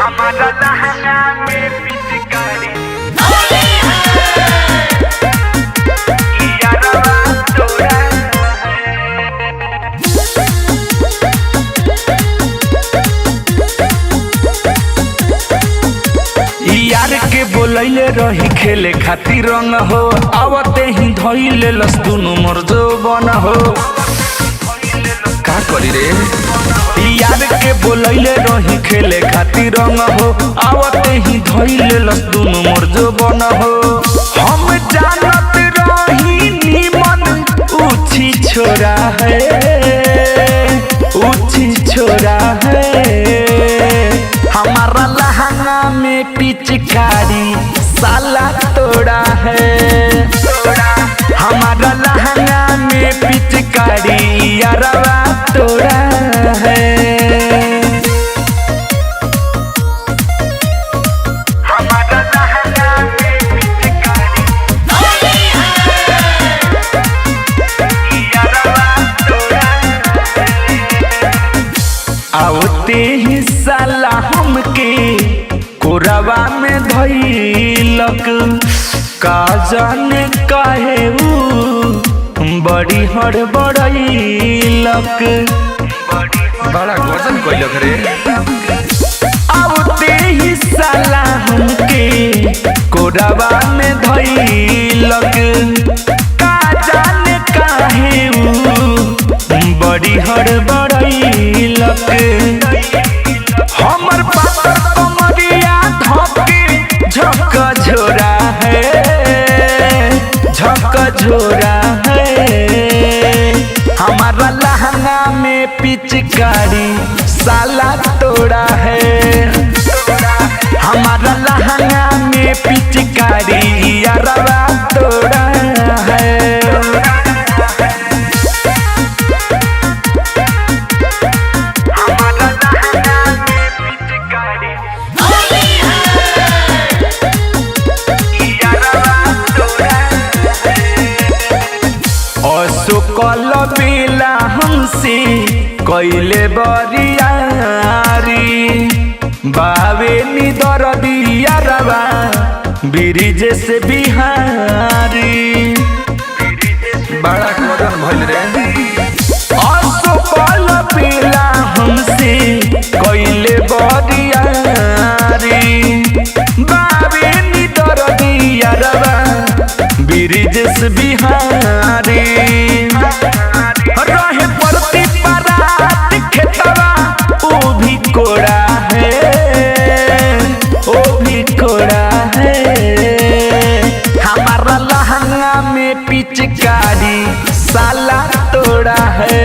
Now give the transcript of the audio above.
हमारा लहंगा में पिचकारी यारवा तोरा यार के बोलैले रही खेले खातिर रंग हो आवते ही धइले लस दुनु मोर जौवन हो का करी रे यार के बोलैले रही खेले खातिर रंग हो आवते ही धइले लस दुनु मोर जौवन हो हम जानत रही निमन उची छोरा है उची छोरा है हमारा लहंगा में पिचकारी साला तोड़ा है हमारा लहंगा में पिचकारी यारवा तोड़ा है हमारा लहंगा में पिचकारी यारवा तोड़ा आवते ही साला हमके कोरवा में धइलक का जाने काहे बड़ी हड़बड़ैलक बड़ा गजन कइलक रे आवते ही साला हमके कोरवा में धइलक का जाने काहे बड़ी हड़बड़ैलक हमर पातर कमरिया धके झक झोरा है झक झोरा है हमारा लहंगा में पिचकारी साला तोड़ा है हमारा लहंगा में पिचकारी यारवा तोड़ा है कल बेला हमसे कैले बरियारी बावे निदर दियारवा ब्रिज से बिहारी बड़ा कदम भइल रे असो कल बेला हमसे कैले बरियारी बावे निदर दियारवा ब्रिज से बिहारी रहे परती परात खेतवा ओ भी कोड़ा है ओ भी कोड़ा है हमारा लहंगा में पिचकारी साला तोड़ा है।